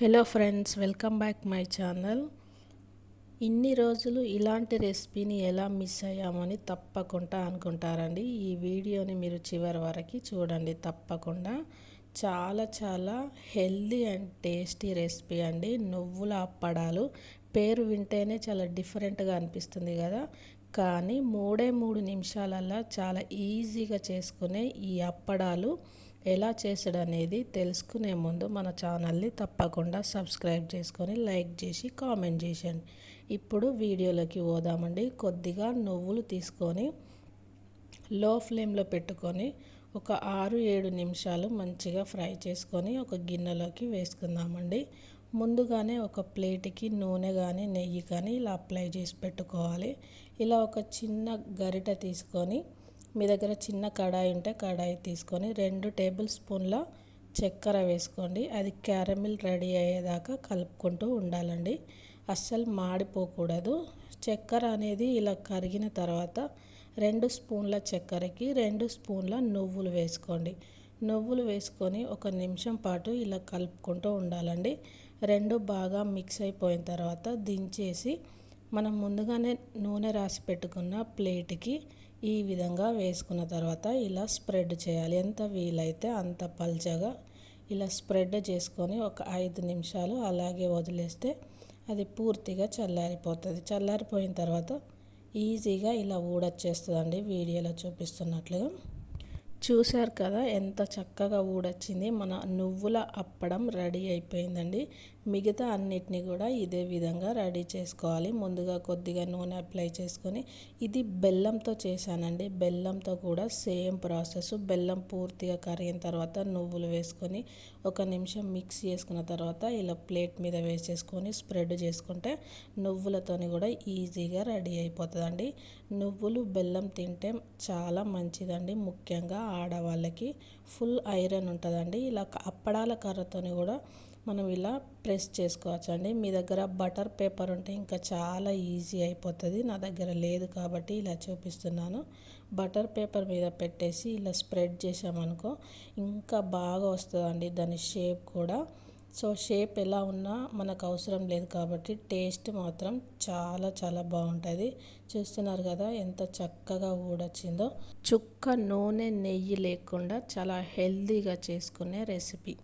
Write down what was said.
Hello friends, welcome back my channel. ఇన్ని రోజులు ఇలాంటి రెసిపీని ఎలా మిస్ అయ్యామని తప్పకుండా అనుకుంటారండి. ఈ వీడియోని మీరు చివరి వరకు చూడండి తప్పకుండా. చాలా చాలా హెల్దీ అండ్ టేస్టీ రెసిపీ అండి. నువ్వుల అప్పడాలు పేరు వింటేనే చాలా డిఫరెంట్గా అనిపిస్తుంది కదా, కానీ 3 నిమిషాలల్లో చాలా ఈజీగా చేసుకునే ఈ అప్పడాలు ఎలా చేసడం అనేది తెలుసుకునే ముందు మన ఛానల్ని తప్పకుండా సబ్స్క్రైబ్ చేసుకొని లైక్ చేసి కామెంట్ చేయండి. ఇప్పుడు వీడియోలోకి పోదామండి. కొద్దిగా నువ్వులు తీసుకొని లో ఫ్లేమ్లో పెట్టుకొని ఒక 6-7 నిమిషాలు మంచిగా ఫ్రై చేసుకొని ఒక గిన్నెలోకి వేసుకుందామండి. ముందుగానే ఒక ప్లేట్కి నూనె కానీ నెయ్యి కానీ ఇలా అప్లై చేసి పెట్టుకోవాలి. ఇలా ఒక చిన్న గరిటె తీసుకొని, మీ దగ్గర చిన్న కడాయి ఉంటే కడాయి తీసుకొని 2 టేబుల్ స్పూన్ల చక్కెర వేసుకోండి. అది క్యారమిల్ రెడీ అయ్యేదాకా కలుపుకుంటూ ఉండాలండి. అస్సలు మాడిపోకూడదు. చక్కెర అనేది ఇలా కరిగిన తర్వాత 2 స్పూన్ల చక్కెరకి 2 స్పూన్ల నువ్వులు వేసుకోండి. నువ్వులు వేసుకొని 1 నిమిషం పాటు ఇలా కలుపుకుంటూ ఉండాలండి. 2 బాగా మిక్స్ అయిపోయిన తర్వాత దించేసి మనం ముందుగానే నూనె రాసి పెట్టుకున్న ప్లేట్కి ఈ విధంగా వేసుకున్న తర్వాత ఇలా స్ప్రెడ్ చేయాలి. ఎంత వీలైతే అంత పల్చగా ఇలా స్ప్రెడ్ చేసుకొని ఒక 5 నిమిషాలు అలాగే వదిలేస్తే అది పూర్తిగా చల్లారిపోతుంది. చల్లారిపోయిన తర్వాత ఈజీగా ఇలా ఊడొచ్చేస్తుందండి. వీడియోలో చూపిస్తున్నట్లుగా చూశారు కదా ఎంత చక్కగా ఊడొచ్చింది. మన నువ్వుల అప్పడం రెడీ అయిపోయిందండి. మిగతా అన్నిటిని కూడా ఇదే విధంగా రెడీ చేసుకోవాలి. ముందుగా కొద్దిగా నూనె అప్లై చేసుకొని, ఇది బెల్లంతో చేశానండి. బెల్లంతో కూడా సేమ్ ప్రాసెస్. బెల్లం పూర్తిగా కరిగిన తర్వాత నువ్వులు వేసుకొని 1 నిమిషం మిక్స్ చేసుకున్న తర్వాత ఇలా ప్లేట్ మీద వేసేసుకొని స్ప్రెడ్ చేసుకుంటే నువ్వులతోని కూడా ఈజీగా రెడీ అయిపోతుందండి. నువ్వులు బెల్లం తింటే చాలా మంచిదండి. ముఖ్యంగా ఆడవాళ్ళకి ఫుల్ ఐరన్ ఉంటుందండి. ఇలా అప్పడాల కర్రతోని కూడా మనం ఇలా ప్రెస్ చేసుకోవచ్చండి. మీ దగ్గర బటర్ పేపర్ ఉంటే ఇంకా చాలా ఈజీ అయిపోతుంది. నా దగ్గర లేదు కాబట్టి ఇలా చూపిస్తున్నాను. బటర్ పేపర్ మీద పెట్టేసి ఇలా స్ప్రెడ్ చేసామనుకో ఇంకా బాగా వస్తుందండి దాని షేప్ కూడా. సో షేప్ ఎలా ఉన్నా మనకు అవసరం లేదు కాబట్టి టేస్ట్ మాత్రం చాలా చాలా బాగుంటుంది. చూస్తున్నారు కదా ఎంత చక్కగా ఊడొచ్చిందో. చుక్క నూనె నెయ్యి లేకుండా చాలా హెల్తీగా చేసుకునే రెసిపీ.